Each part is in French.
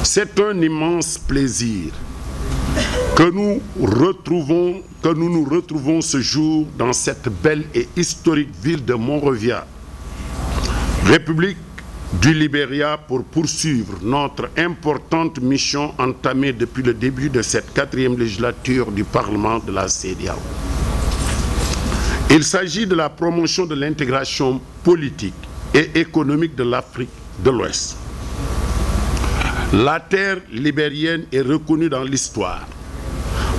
C'est un immense plaisir que nous nous retrouvons ce jour dans cette belle et historique ville de Monrovia, République du Libéria, pour poursuivre notre importante mission entamée depuis le début de cette 4e législature du Parlement de la CEDEAO. Il s'agit de la promotion de l'intégration politique et économique de l'Afrique de l'Ouest. La terre libérienne est reconnue dans l'histoire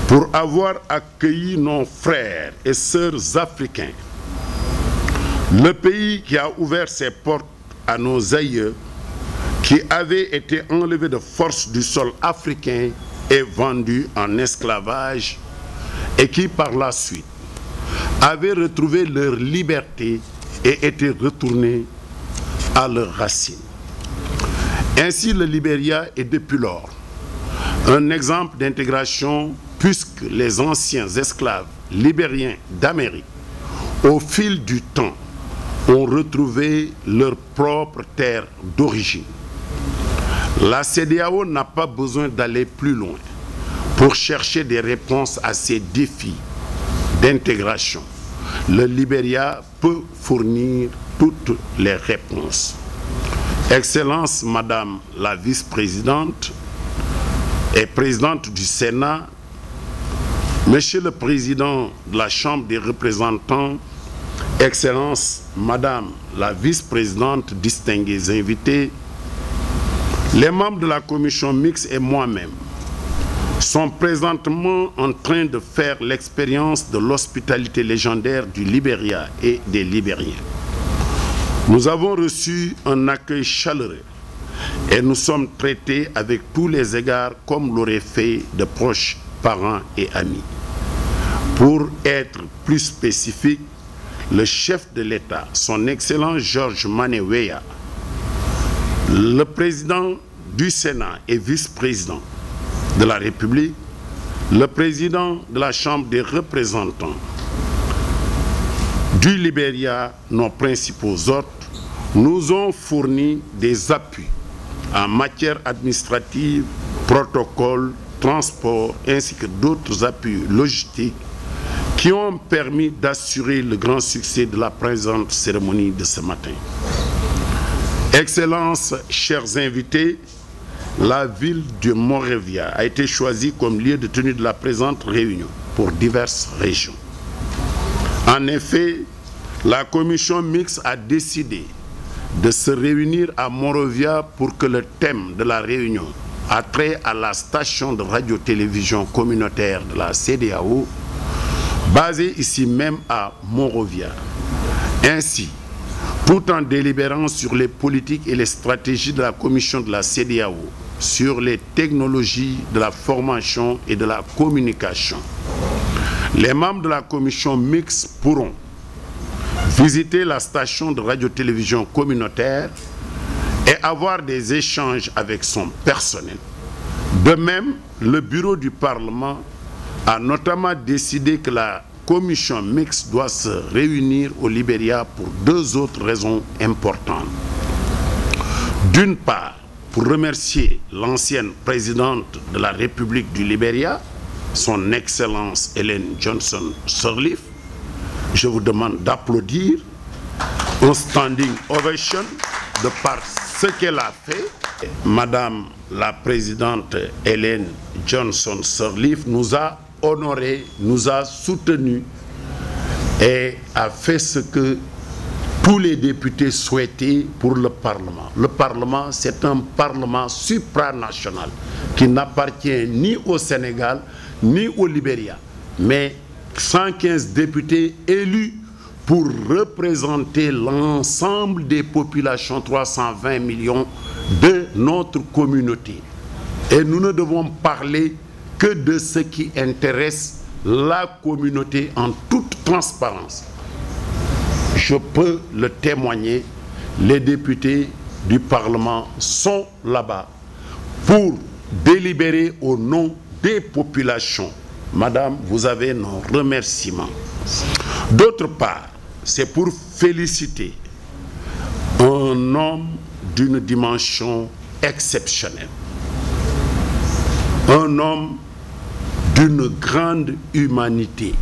pour avoir accueilli nos frères et sœurs africains. Le pays qui a ouvert ses portes à nos aïeux qui avaient été enlevés de force du sol africain et vendus en esclavage et qui par la suite avaient retrouvé leur liberté et étaient retournés à leurs racines. Ainsi, le Libéria est depuis lors un exemple d'intégration puisque les anciens esclaves libériens d'Amérique, au fil du temps, ont retrouvé leur propre terre d'origine. La CEDEAO n'a pas besoin d'aller plus loin pour chercher des réponses à ces défis d'intégration. Le Libéria peut fournir toutes les réponses. Excellence, Madame la vice-présidente et présidente du Sénat, Monsieur le Président de la Chambre des représentants, Excellence, Madame la vice-présidente, distingués invités, les membres de la commission mixte et moi-même sont présentement en train de faire l'expérience de l'hospitalité légendaire du Libéria et des Libériens. Nous avons reçu un accueil chaleureux et nous sommes traités avec tous les égards comme l'auraient fait de proches parents et amis. Pour être plus spécifique, le chef de l'État, son Excellence Georges Mané Weah, le président du Sénat et vice-président de la République, le président de la Chambre des représentants du Libéria, nos principaux hôtes, nous ont fourni des appuis en matière administrative, protocole, transport, ainsi que d'autres appuis logistiques qui ont permis d'assurer le grand succès de la présente cérémonie de ce matin. Excellences, chers invités, la ville de Monrovia a été choisie comme lieu de tenue de la présente réunion pour diverses régions. En effet, la commission mixte a décidé de se réunir à Monrovia pour que le thème de la réunion a trait à la station de radio-télévision communautaire de la CEDEAO, basée ici même à Monrovia. Ainsi, tout en délibérant sur les politiques et les stratégies de la commission de la CEDEAO, sur les technologies de la formation et de la communication, les membres de la commission mixte pourront visiter la station de radio-télévision communautaire et avoir des échanges avec son personnel. De même, le bureau du Parlement a notamment décidé que la commission mixte doit se réunir au Libéria pour deux autres raisons importantes. D'une part, pour remercier l'ancienne présidente de la République du Libéria, son Excellence Ellen Johnson Sirleaf. Je vous demande d'applaudir un standing ovation de par ce qu'elle a fait. Madame la présidente Ellen Johnson Sirleaf nous a honorés, nous a soutenus et a fait ce que tous les députés souhaitaient pour le Parlement. Le Parlement, c'est un Parlement supranational qui n'appartient ni au Sénégal ni au Libéria, mais 115 députés élus pour représenter l'ensemble des populations, 320 millions de notre communauté. Et nous ne devons parler que de ce qui intéresse la communauté en toute transparence. Je peux le témoigner, les députés du Parlement sont là-bas pour délibérer au nom des populations. Madame, vous avez nos remerciements. D'autre part, c'est pour féliciter un homme d'une dimension exceptionnelle. un homme d'une grande humanité,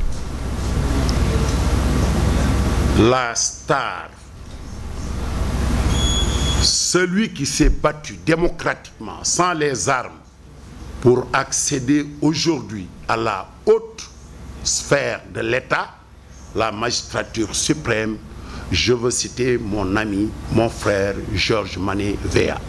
la star, celui qui s'est battu démocratiquement, sans les armes, pour accéder aujourd'hui à la haute sphère de l'État, la magistrature suprême. Je veux citer mon ami, mon frère Georges Mané Weah.